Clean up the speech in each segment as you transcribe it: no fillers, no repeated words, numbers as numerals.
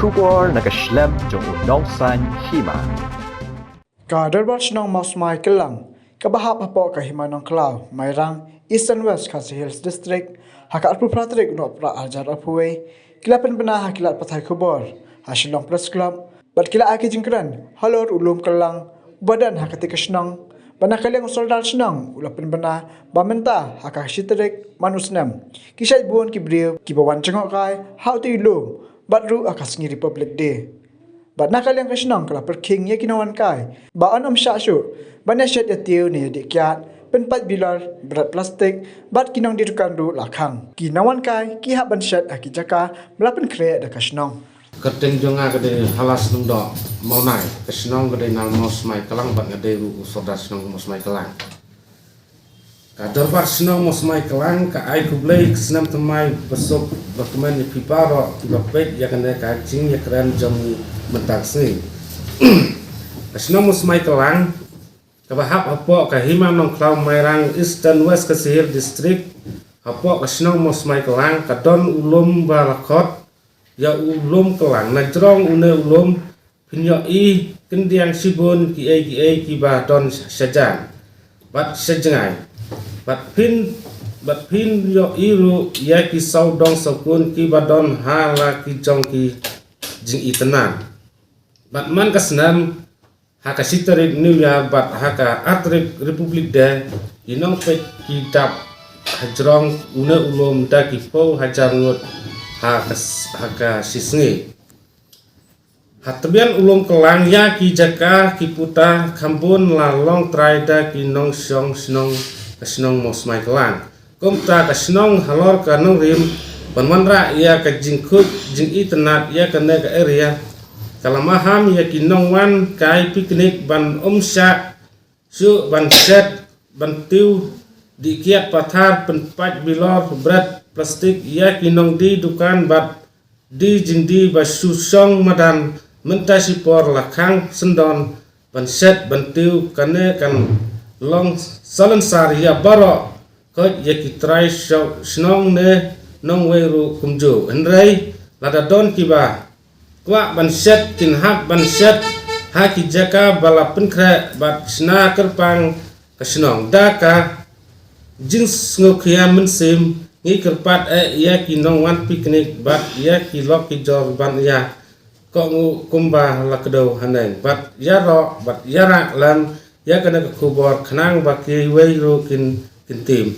kubor nakaslem jong unongsan hima. Kaderbat senang Mas Michael Lang, kabahap apo kahimanong Klau, Mairang, Eastern West Khasi Hills District, haka arpu pratrik no pra ajar apuwe, kilapan benah hakilat patai kubor, hasilong press club, bat kila aki jingkran, halor ulum kelang, badan hakati kesenang, banah kaliang soldal senang, ulapan benah, bamenta haka sitrik manusnem, kisah buon kibriu, kibawan cengok kai, hau tu ulum, batru akas ngi Republic Day. Bat nak kalian kesenang kalau perking ya kinawan kai. Ba anom syasyu. Banyak syat ya tiu ni dik kiat. Penpat bilar berat plastik. Bat kinang dirukan du lakang. Kinawan kai ki hak ban syat aki jaka melapan kreat dak kesenang. Kerting jonga gede halas nung do mau nai kesenang gede nal mos mai kelang bat gede ru soda senang mos mai kelang. Kadar bat senang mos mai kelang ka ai kublai kesenam temai besok dokumen di piparo tiba pek ya kena kacing ya keren jam mentaksi. Kesenang mos mai kelang kabahap apo kahima nong Klau Mairang Eastern West Khasi Hills District apo kesenang mos mai kelang kadon ulum balakot ya ulum kelang najrong une ulum pinyoi kendiang sibun ki ba don sajan bat sejengai bat pin yo iru ya ki saudong sakun ki ba don hala ki jong ki jing itenan bat man kasnam haka sitarik new ya bat haka atrik Republik Day inong pek ki dap hajrong une ulum da ki po hajar ngut haka sisngi hatabian ulung kelang ya ki jaka ki puta kampun lalong traida ki nong syong senong kesenong mos mai kelang komta kesenong halor kanong rim panwanra ya ka jingkut jing itenat ya kena ka area kalamaham ya ki nong wan kai piknik ban umsya su ban set ban tiu dikiat pathar penpat bilor berat plastik ya kinong di dukan bat di jindi basusong madan mentasi por lakang sendon ban set ban tiu kane kan long salensar ya baro ko ya kitrai snong ne nong weru kumjo enrai lada don kiba kwa ban set kin hap ban set ha ki jaka bala penkra bat sna kerpang kasnong daka jins ngokia mensim ngi kerpat ya ki nong wan piknik bat ya ki lok ki jor ban ya ko ngu kumba lakdo haneng bat ya ro bat ya rak lan ya kena ke kubor kenang baki weiru kin tim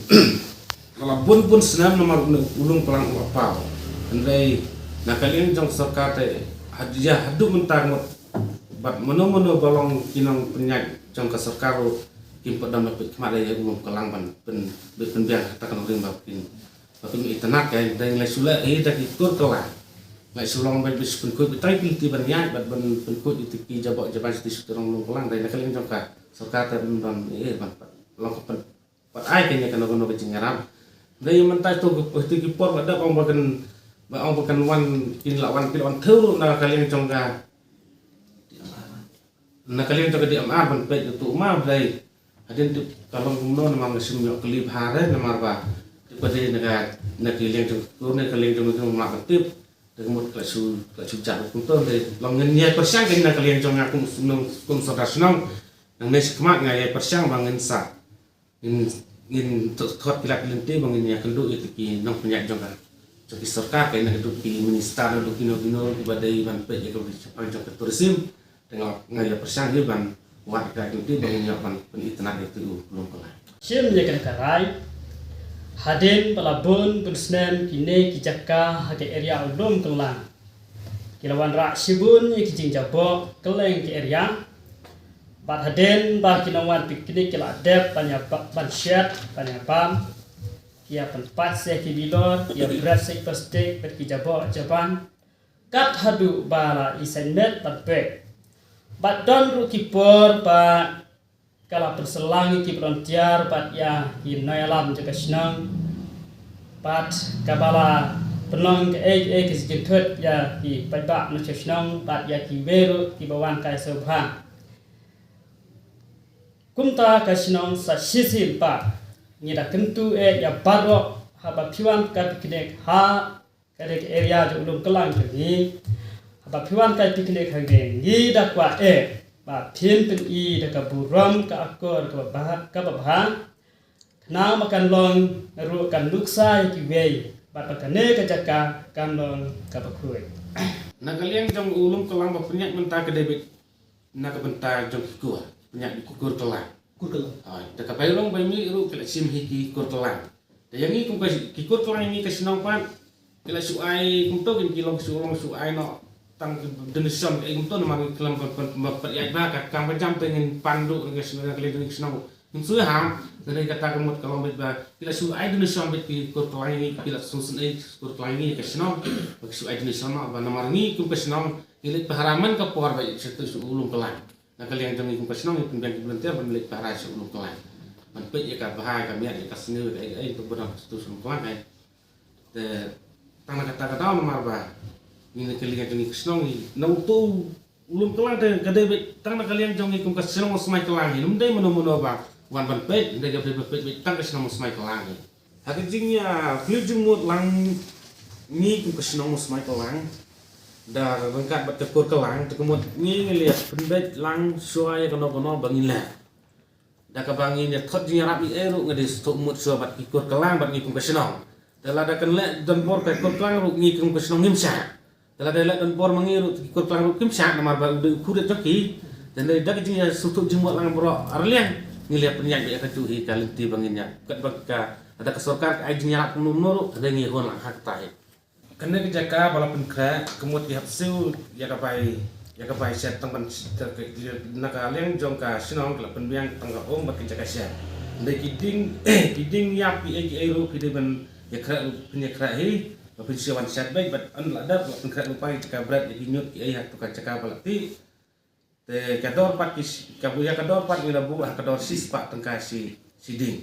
kalau pun senam nomor ulung pelang apa andai nakalian jong sarkate hadiah hadu mentang bat mono balong kinong penyak jong ke sarkaru kim padam dapat kemana ya ulung kelang pen biar takkan orang bakin itenak ya dan lai sula dak ikut kelang lai sulong baik bis penkut bitai pilih banyak bat penkut itu ki jabok jaban di suturong ulung kelang dan nakalian jong ka sarkate ban long pat ai kenya kana gono kecingaram dai mentai tu pasti ki por ada ong bakan wan kin lawan theu na kalian jongga na kalian jongga di amar ban pe tu ma dai adin tu kalau gumno na mang sim yo klip hare na marba pada na kalian jong na kalian jong ma tip dengan klasu jar kunto dai long ngenya persang na kalian jongga kum sodasnong nang mes kemat ngai persang bangen sa in thot kilak lente bangin ya kendu itu ki nong penyak jongga joki sarkar kay na du ki minister du kino ibadai ban pe ya ko sepang jong tourism dengan ngai persang hi ban warga itu bangin ya ban penitna itu belum kelar sim ya kan karai haden palabun pensnen kine kijaka hake area ulum kelang kilawan rak sibun ya kijing jabo keleng ki area bat haden bah kinawan piknik kila adep ban syat pam kia penpat se ki bilor kia berat se plastik bet ki jabo jaban kat hadu bala isenet batpek bat don ru kipor ba kala perselangi ki frontier bat ya ki noyalam jaga senang bat kabala penong ke ki sikut ya ki paiba no senang bat ya ki beru ki bawang kai sobha kumta kasinong sa sisim pa ngida kentu ya baro haba piwan ka piknek ha kare area jo ulum kelang ni ba phiwan kai piknik hage ngi da kwa ba phin pen I da ka buram ka akor ka ba na makan long ru kan luksa ki wei ba ka ne ka jaka kan long ka ba khuai Nagaliang jong ulum kelang ba penyak mentah ke debit nak bentar jong kikua penyak kukur kelang. Ai da ka bailong bai mi ru kala sim hiki kur kelang. Da yang ni kum ka kikur kelang ni ka sinong pan kala suai kum to kin kilong suai no tang deneson ka kum to na mang kelam per ya ba ka kam jam pengen pandu ke sinong ka le sinong. Suy ham dari kata kemut kalau ba kila suai deneson bet ki kur kelang ni kila susun ai kur kelang ni ka sinong ba suai deneson ba namar ni kum ka sinong ilit paharaman ka por ba situ ulum kelang. Nah kalian jami kum ka sinong kum yang belum tiap ilit pahara su ulum kelang. Man pe ya ka bahai ka miat ka senu ai untuk berang situ ulum kelang ai. De tang kata namar ba ini kalian jami ka sinong ni nau tu ulum kelang de ka de tang kalian jami kum ka sinong semai kelang ni mendai mono ba wan ban pe de ga pe tang ka sinong semai kelang ni. Hakijingnya flu jumut lang ni kum ka sinong semai kelang. Dah rengkat bat kekur kelang tekemut ni ngeliat pendet lang suai kono bangin lah. Dah kabangin ya thot jing rapi eru ngadi stumut suai bat kekur kelang bat ngikum kesenong. Dalam dah kenlek dan bor kekur kelang ru ngikum kesenong ngimsa. Dalam dah lek dan bor mangiru kekur kelang ru kimsa namar ba udah kudet joki. Dan dah jing ya sutuk jemut lang bro arliang ngeliat penyak ya kacuhi kalinti banginnya. Kat bakka ada kesorkar ai jing rap numuru ada ngihon lang hak tai. Kena kejaka walaupun kera kemut di hapsu ya kapai set tangpan nak aliang jong ka sinong kelap penbiang tangga om bak kejaka set. Ndai kiding yap pi eru kiding ban ya kera punya kera hi bapin siwan set baik bat an ladap walaupun kera lupa jaka berat ya kinyut ki hak tukar jaka balati. Te kador pat kis kabuya kador pat ngila buah kador sis pat tangka si siding.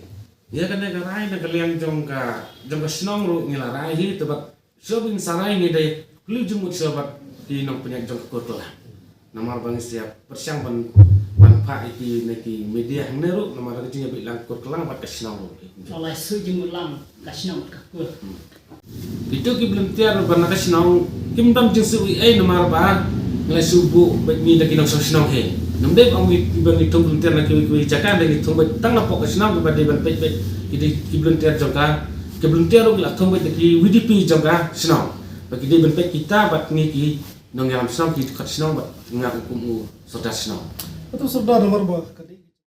Ya kena karai nak aliang jong ka sinong ru ngila rai hi tebat Sobin sarai ni dai lu jumut sobat di nong penyak jong kurlah. Namar bang siap persiang ban pa iki neki media neru namar lagi nyabi lang kurlang pat kasnong. oleh su jumut lang kasnong ka kur Itu ki belum tiar ban kasnong kim dam jing su ai namar ba ngai subu bet mi lagi nong kasnong he. Namde ang ibang itong belum tiar nak ki jakan lagi thong bet tang lapok kasnong ba de ban pet ki belum tiar jong ka Kebelum tiar ug la thong bet ki WDP jongga sinong bagi dia benpet kita bat ni ki nong yalam sinong ki kat sinong bat ngak kum soda sinong Itu sudah nomor buah.